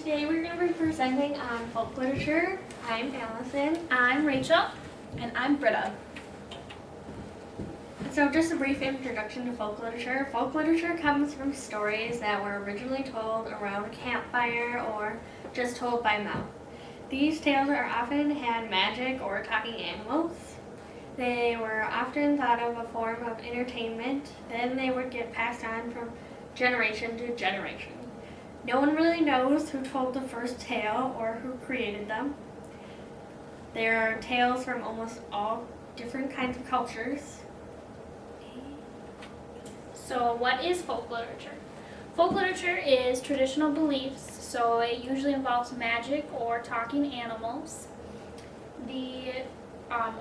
today we're going to be presenting on folk literature. I'm Allison. I'm Rachel. And I'm Britta. So just a brief introduction to folk literature. Folk literature comes from stories that were originally told around a campfire or just told by mouth. These tales are often had magic or talking animals. They were often thought of a form of entertainment. Then they would get passed on from generation to generation. No one really knows who told the first tale or who created them. There are tales from almost all different kinds of cultures. So what is folk literature? Folk literature is traditional beliefs, so it usually involves magic or talking animals. The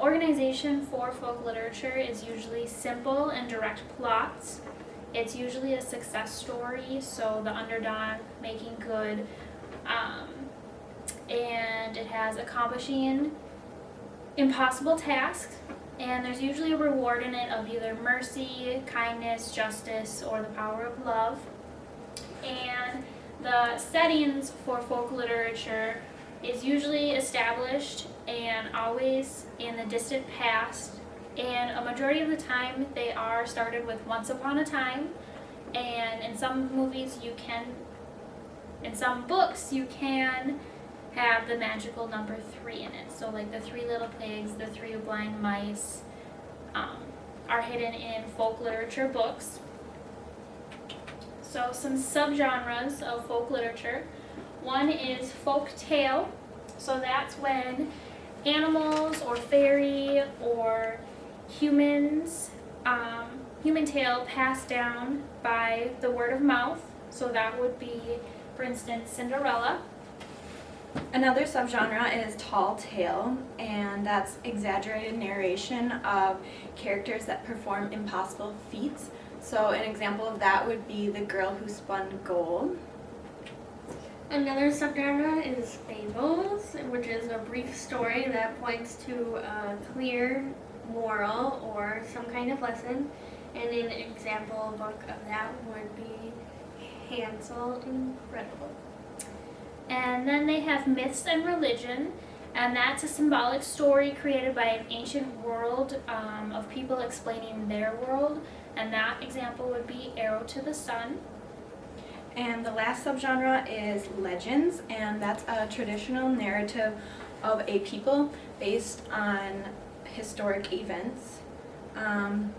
organization for folk literature is usually simple and direct plots. It's usually a success story, so the underdog making good, and it has accomplishing impossible tasks, and there's usually a reward in it of either mercy, kindness, justice, or the power of love. And the settings for folk literature is usually established and always in the distant past, and a majority of the time they are started with once upon a time, and in some books you can have the magical number 3 in it. So like the 3 little pigs, the 3 blind mice are hidden in folk literature books. So some subgenres of folk literature. One is folk tale. So that's when animals or fairy or human tale passed down by the word of mouth. So that would be, for instance, Cinderella. Another subgenre is tall tale, and that's exaggerated narration of characters that perform impossible feats. So an example of that would be The Girl Who Spun Gold. Another subgenre is fables, which is a brief story that points to a clear moral or some kind of lesson. And an example book of that would be Hansel and Gretel. And then they have myths and religion, and that's a symbolic story created by an ancient world of people explaining their world, and that example would be Arrow to the Sun. And the last subgenre is legends, and that's a traditional narrative of a people based on historic events. And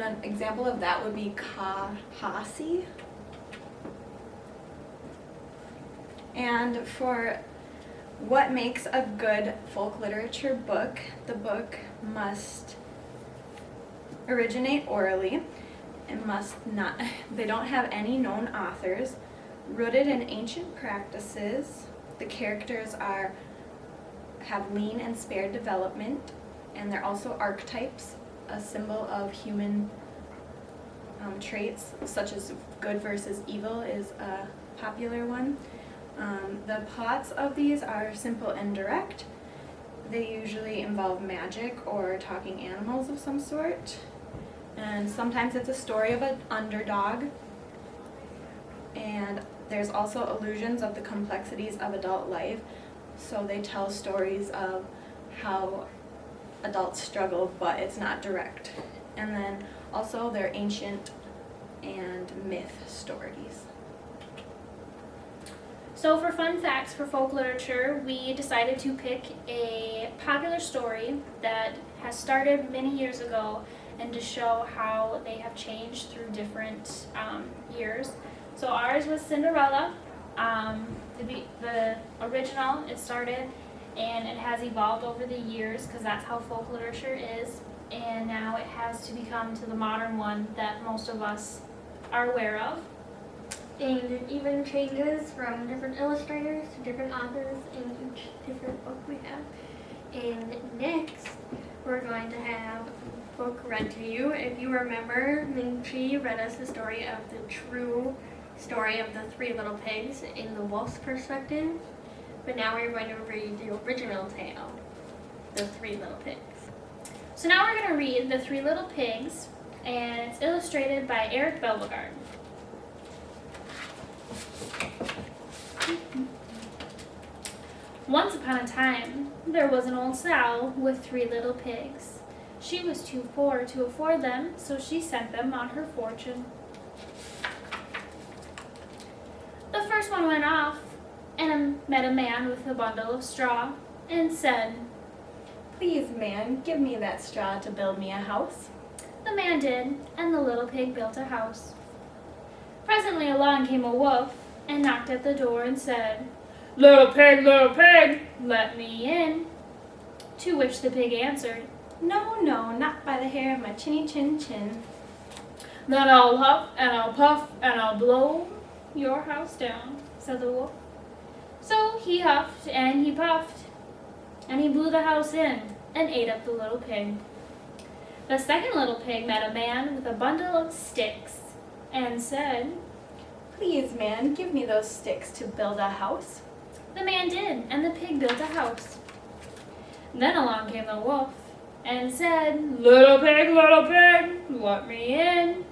an example of that would be Kahasi. And for what makes a good folk literature book, the book must originate orally. It must not, they don't have any known authors, rooted in ancient practices. The characters have lean and spare development, and they're also archetypes, a symbol of human traits, such as good versus evil is a popular one. The plots of these are simple and direct. They usually involve magic or talking animals of some sort. And sometimes it's a story of an underdog. And there's also allusions of the complexities of adult life. So they tell stories of how adults struggle, but it's not direct. And then also they're ancient and myth stories. So for fun facts for folk literature, we decided to pick a popular story that has started many years ago and to show how they have changed through different years. So ours was Cinderella. The original, it started, and it has evolved over the years because that's how folk literature is. And now it has to become to the modern one that most of us are aware of. And it even changes from different illustrators to different authors in each different book we have. And next, we're going to have a book read to you. If you remember, Ming Chi read us the story of the true story of the 3 little pigs in the wolf's perspective. But now we're going to read the original tale, the 3 little pigs. So now we're going to read The 3 Little Pigs, and it's illustrated by Eric Belbegard. Once upon a time, there was an old sow with 3 little pigs. She was too poor to afford them, so she sent them on her fortune. The first one went off and met a man with a bundle of straw and said, Please, man, give me that straw to build me a house. The man did, and the little pig built a house. Presently along came a wolf and knocked at the door and said, little pig, let me in." To which the pig answered, No, no, not by the hair of my chinny chin chin. "Then I'll huff and I'll puff and I'll blow your house down," said the wolf. So he huffed and he puffed, and he blew the house in and ate up the little pig. The second little pig met a man with a bundle of sticks and said, Please, man, give me those sticks to build a house. The man did, and the pig built a house. Then along came the wolf and said, little pig, let me in."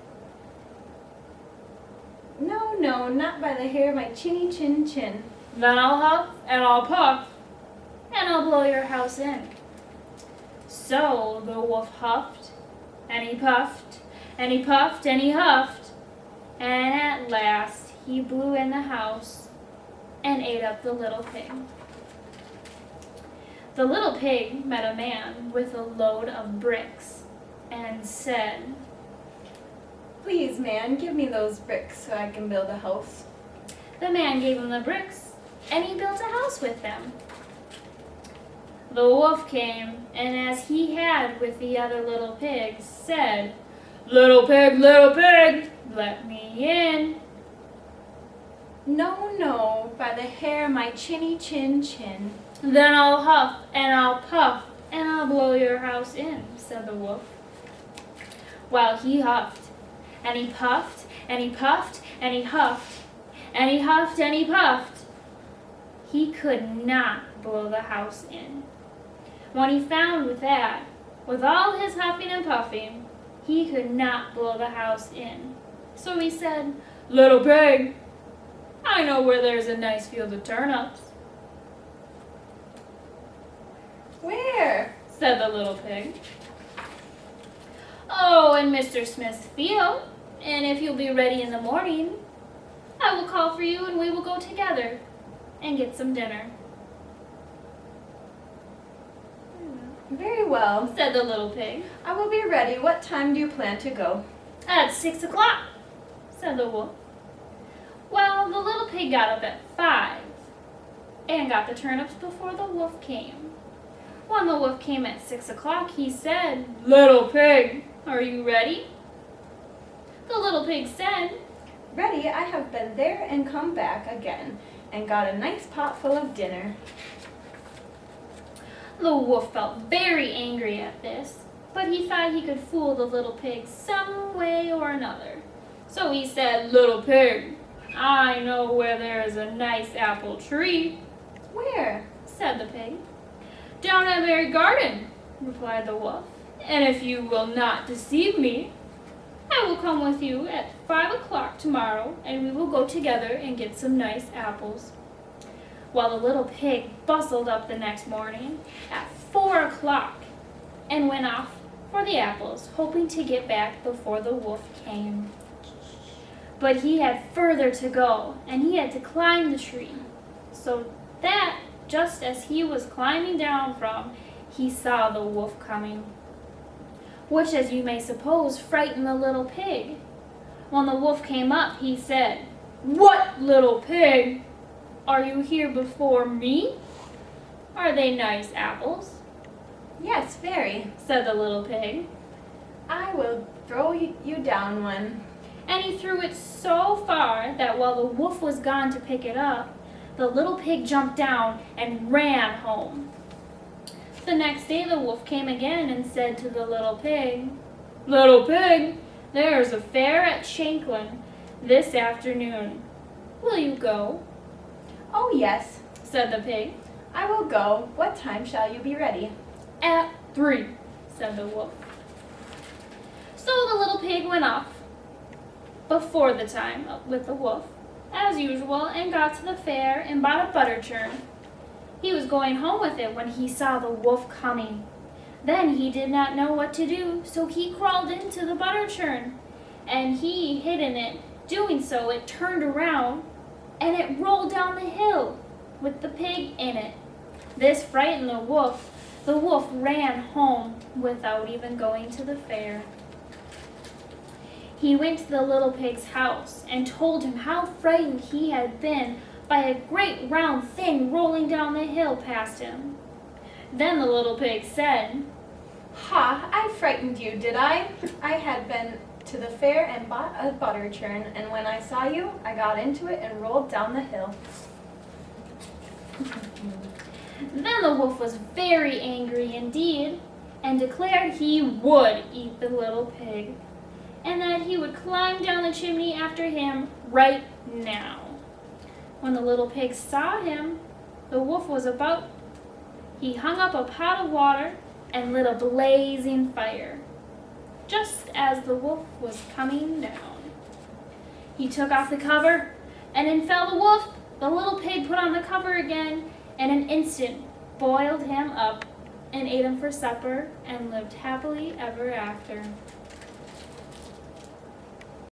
No, no, not by the hair of my chinny chin chin. "Then I'll huff and I'll puff and I'll blow your house in." So the wolf huffed and he puffed and he puffed and he huffed, and at last he blew in the house and ate up the little pig. The little pig met a man with a load of bricks and said, Please, man, give me those bricks so I can build a house. The man gave him the bricks, and he built a house with them. The wolf came, and as he had with the other little pigs, said, little pig, let me in." No, no, by the hair of my chinny chin chin. "Then I'll huff and I'll puff and I'll blow your house in," said the wolf. While he huffed, and he puffed, and he puffed, and he huffed, and he huffed, and he puffed, he could not blow the house in. When he found with all his huffing and puffing, he could not blow the house in. So he said, "Little pig, I know where there's a nice field of turnips." Where? Said the little pig. "Oh, in Mr. Smith's field, and if you'll be ready in the morning, I will call for you and we will go together and get some dinner." Very well. Said the little pig. I will be ready. What time do you plan to go? "At 6 o'clock, said the wolf. Well, the little pig got up at 5 and got the turnips before the wolf came. When the wolf came at 6 o'clock, he said, "Little pig, are you ready?" The little pig said, Ready, I have been there and come back again and got a nice pot full of dinner. The wolf felt very angry at this, but he thought he could fool the little pig some way or another. So he said, "Little pig, I know where there is a nice apple tree," Where? said the pig. "Down at Mary Garden," replied the wolf, "and if you will not deceive me, I will come with you at 5 o'clock tomorrow, and we will go together and get some nice apples." Well, the little pig bustled up the next morning at 4 o'clock and went off for the apples, hoping to get back before the wolf came. But he had further to go, and he had to climb the tree. So that, just as he was climbing down from, he saw the wolf coming, which, as you may suppose, frightened the little pig. When the wolf came up, he said, "What, little pig? Are you here before me? Are they nice apples?" Yes, very. said the little pig. I will throw you down one. And he threw it so far that while the wolf was gone to pick it up, the little pig jumped down and ran home. The next day the wolf came again and said to the little pig, "Little pig, there is a fair at Shanklin this afternoon. Will you go?" Oh, yes, said the pig. I will go. What time shall you be ready? "At 3, said the wolf. So the little pig went off before the time with the wolf, as usual, and got to the fair and bought a butter churn. He was going home with it when he saw the wolf coming. Then he did not know what to do, so he crawled into the butter churn, and he hid in it. Doing so, it turned around, and it rolled down the hill with the pig in it. This frightened the wolf. The wolf ran home without even going to the fair. He went to the little pig's house and told him how frightened he had been by a great round thing rolling down the hill past him. Then the little pig said, Ha, I frightened you, did I? I had been to the fair and bought a butter churn, and when I saw you, I got into it and rolled down the hill. Then the wolf was very angry indeed, and declared he would eat the little pig, and that he would climb down the chimney after him right now. When the little pig saw him, the wolf was about. He hung up a pot of water and lit a blazing fire, just as the wolf was coming down. He took off the cover, and in fell the wolf. The little pig put on the cover again, and in an instant boiled him up and ate him for supper and lived happily ever after.